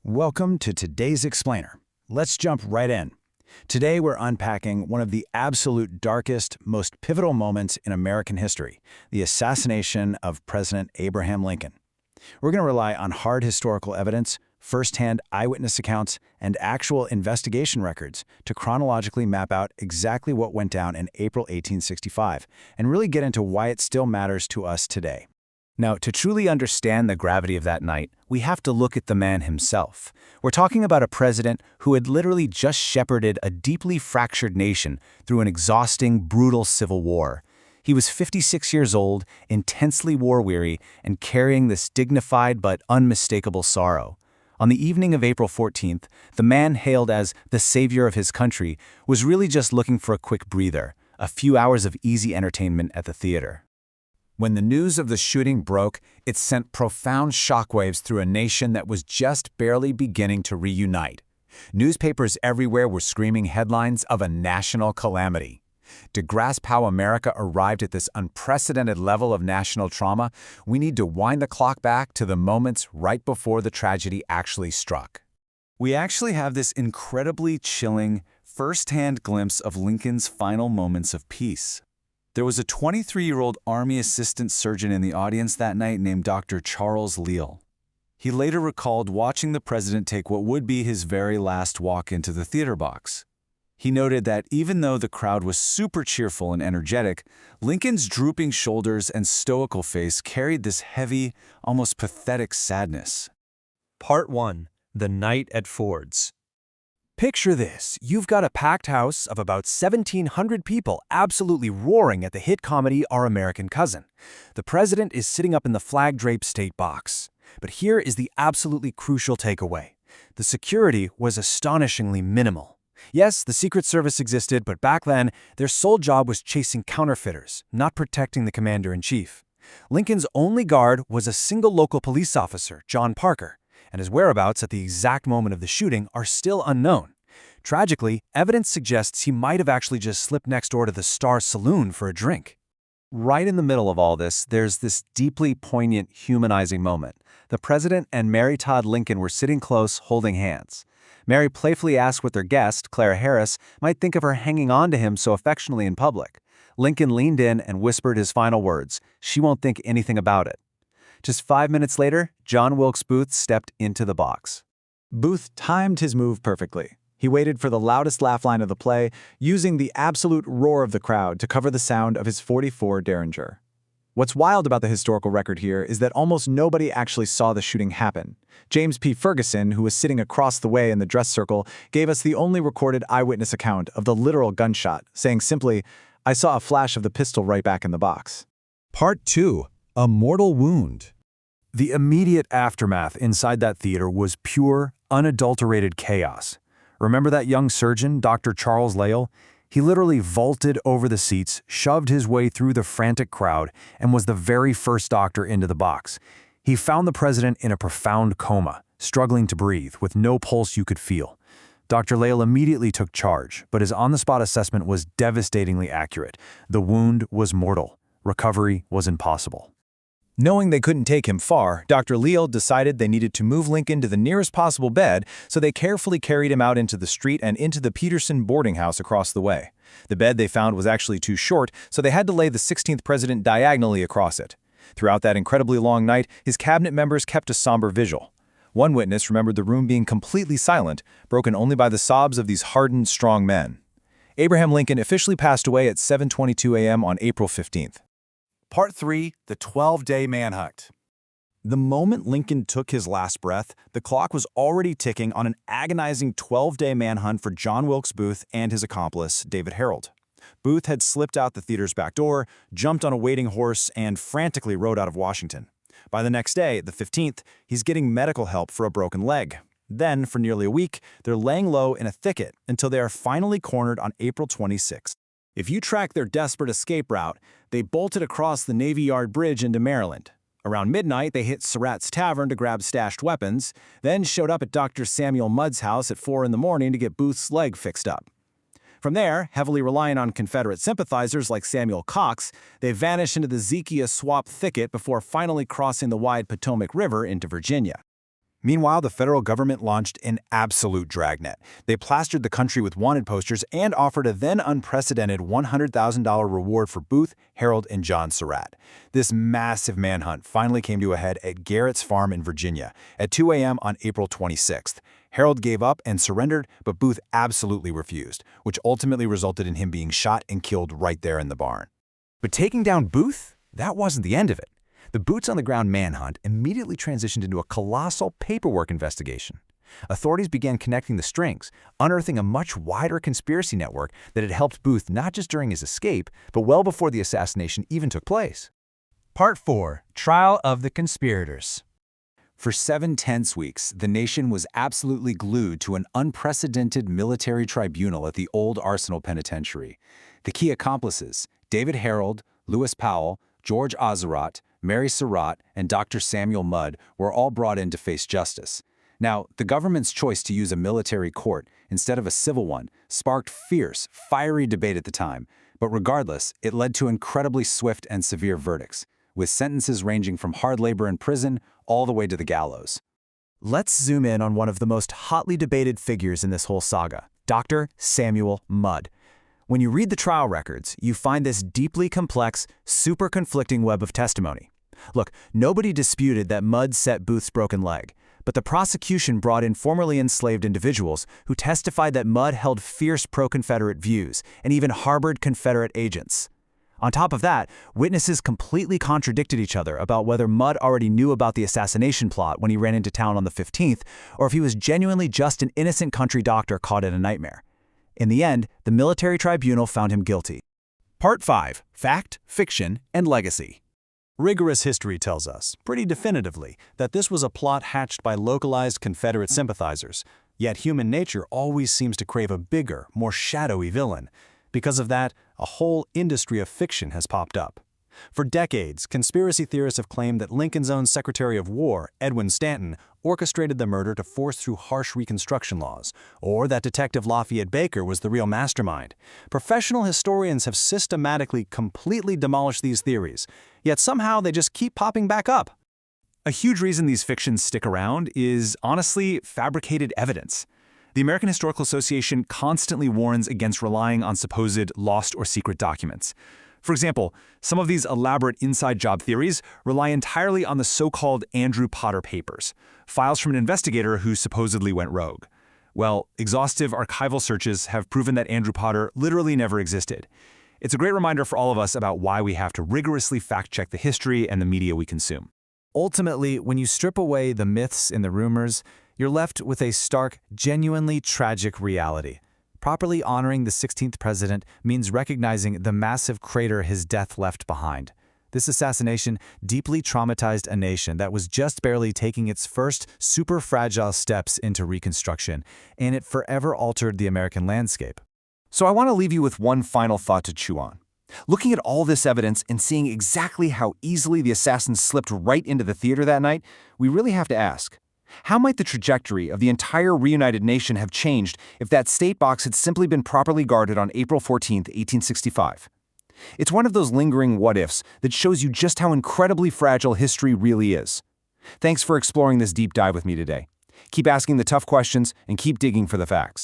Welcome to today's Explainer. Let's jump right in. Today we're unpacking one of the absolute darkest, most pivotal moments in American history, the assassination of President Abraham Lincoln. We're going to rely on hard historical evidence, first-hand eyewitness accounts, and actual investigation records to chronologically map out exactly what went down in April 1865 and really get into why it still matters to us today. Now, to truly understand the gravity of that night, we have to look at the man himself. We're talking about a president who had literally just shepherded a deeply fractured nation through an exhausting, brutal civil war. He was 56 years old, intensely war-weary, and carrying this dignified but unmistakable sorrow. On the evening of April 14th, the man hailed as the savior of his country was really just looking for a quick breather, a few hours of easy entertainment at the theater. When the news of the shooting broke, it sent profound shockwaves through a nation that was just barely beginning to reunite. Newspapers everywhere were screaming headlines of a national calamity. To grasp how America arrived at this unprecedented level of national trauma, we need to wind the clock back to the moments right before the tragedy actually struck. We actually have this incredibly chilling, first-hand glimpse of Lincoln's final moments of peace. There was a 23-year-old Army assistant surgeon in the audience that night named Dr. Charles Leal. He later recalled watching the president take what would be his very last walk into the theater box. He noted that even though the crowd was super cheerful and energetic, Lincoln's drooping shoulders and stoical face carried this heavy, almost pathetic sadness. Part 1. The Night at Ford's. Picture this. You've got a packed house of about 1,700 people absolutely roaring at the hit comedy Our American Cousin. The president is sitting up in the flag-draped state box. But here is the absolutely crucial takeaway. The security was astonishingly minimal. Yes, the Secret Service existed, but back then, their sole job was chasing counterfeiters, not protecting the commander-in-chief. Lincoln's only guard was a single local police officer, John Parker, and his whereabouts at the exact moment of the shooting are still unknown. Tragically, evidence suggests he might have actually just slipped next door to the Star Saloon for a drink. Right in the middle of all this, there's this deeply poignant, humanizing moment. The president and Mary Todd Lincoln were sitting close, holding hands. Mary playfully asked what their guest, Clara Harris, might think of her hanging on to him so affectionately in public. Lincoln leaned in and whispered his final words, "She won't think anything about it." Just 5 minutes later, John Wilkes Booth stepped into the box. Booth timed his move perfectly. He waited for the loudest laugh line of the play, using the absolute roar of the crowd to cover the sound of his .44 Derringer. What's wild about the historical record here is that almost nobody actually saw the shooting happen. James P. Ferguson, who was sitting across the way in the dress circle, gave us the only recorded eyewitness account of the literal gunshot, saying simply, "I saw a flash of the pistol right back in the box." Part 2. A mortal wound. The immediate aftermath inside that theater was pure, unadulterated chaos. Remember that young surgeon, Dr. Charles Leal? He literally vaulted over the seats, shoved his way through the frantic crowd, and was the very first doctor into the box. He found the president in a profound coma, struggling to breathe, with no pulse you could feel. Dr. Leal immediately took charge, but his on-the-spot assessment was devastatingly accurate. The wound was mortal. Recovery was impossible. Knowing they couldn't take him far, Dr. Leal decided they needed to move Lincoln to the nearest possible bed, so they carefully carried him out into the street and into the Petersen boarding house across the way. The bed they found was actually too short, so they had to lay the 16th president diagonally across it. Throughout that incredibly long night, his cabinet members kept a somber vigil. One witness remembered the room being completely silent, broken only by the sobs of these hardened, strong men. Abraham Lincoln officially passed away at 7:22 a.m. on April 15th. Part 3. The 12-Day Manhunt. The moment Lincoln took his last breath, the clock was already ticking on an agonizing 12-day manhunt for John Wilkes Booth and his accomplice, David Harold. Booth had slipped out the theater's back door, jumped on a waiting horse, and frantically rode out of Washington. By the next day, the 15th, he's getting medical help for a broken leg. Then, for nearly a week, they're laying low in a thicket until they are finally cornered on April 26th. If you track their desperate escape route, they bolted across the Navy Yard Bridge into Maryland. Around midnight, they hit Surratt's Tavern to grab stashed weapons, then showed up at Dr. Samuel Mudd's house at 4 in the morning to get Booth's leg fixed up. From there, heavily relying on Confederate sympathizers like Samuel Cox, they vanished into the Zekiah Swamp thicket before finally crossing the wide Potomac River into Virginia. Meanwhile, the federal government launched an absolute dragnet. They plastered the country with wanted posters and offered a then unprecedented $100,000 reward for Booth, Harold, and John Surratt. This massive manhunt finally came to a head at Garrett's farm in Virginia at 2 a.m. on April 26th. Harold gave up and surrendered, but Booth absolutely refused, which ultimately resulted in him being shot and killed right there in the barn. But taking down Booth, that wasn't the end of it. The boots-on-the-ground manhunt immediately transitioned into a colossal paperwork investigation. Authorities began connecting the strings, unearthing a much wider conspiracy network that had helped Booth not just during his escape, but well before the assassination even took place. Part 4. Trial of the Conspirators. For 7 tense weeks, the nation was absolutely glued to an unprecedented military tribunal at the old Arsenal Penitentiary. The key accomplices, David Harold, Lewis Powell, George Ozerat, Mary Surratt, and Dr. Samuel Mudd were all brought in to face justice. Now, the government's choice to use a military court instead of a civil one sparked fierce, fiery debate at the time, but regardless, it led to incredibly swift and severe verdicts, with sentences ranging from hard labor in prison all the way to the gallows. Let's zoom in on one of the most hotly debated figures in this whole saga, Dr. Samuel Mudd. When you read the trial records, you find this deeply complex, super conflicting web of testimony. Look, nobody disputed that Mudd set Booth's broken leg, but the prosecution brought in formerly enslaved individuals who testified that Mudd held fierce pro-Confederate views and even harbored Confederate agents. On top of that, witnesses completely contradicted each other about whether Mudd already knew about the assassination plot when he ran into town on the 15th, or if he was genuinely just an innocent country doctor caught in a nightmare. In the end, the military tribunal found him guilty. Part 5. Fact, Fiction, and Legacy. Rigorous history tells us, pretty definitively, that this was a plot hatched by localized Confederate sympathizers, yet human nature always seems to crave a bigger, more shadowy villain. Because of that, a whole industry of fiction has popped up. For decades, conspiracy theorists have claimed that Lincoln's own Secretary of War, Edwin Stanton, orchestrated the murder to force through harsh Reconstruction laws, or that Detective Lafayette Baker was the real mastermind. Professional historians have systematically completely demolished these theories, yet somehow they just keep popping back up. A huge reason these fictions stick around is, honestly, fabricated evidence. The American Historical Association constantly warns against relying on supposed lost or secret documents. For example, some of these elaborate inside job theories rely entirely on the so-called Andrew Potter papers, files from an investigator who supposedly went rogue. Well, exhaustive archival searches have proven that Andrew Potter literally never existed. It's a great reminder for all of us about why we have to rigorously fact-check the history and the media we consume. Ultimately, when you strip away the myths and the rumors, you're left with a stark, genuinely tragic reality. Properly honoring the 16th president means recognizing the massive crater his death left behind. This assassination deeply traumatized a nation that was just barely taking its first super fragile steps into Reconstruction, and it forever altered the American landscape. So I want to leave you with one final thought to chew on. Looking at all this evidence and seeing exactly how easily the assassins slipped right into the theater that night, we really have to ask, how might the trajectory of the entire reunited nation have changed if that state box had simply been properly guarded on April 14, 1865? It's one of those lingering what-ifs that shows you just how incredibly fragile history really is. Thanks for exploring this deep dive with me today. Keep asking the tough questions and keep digging for the facts.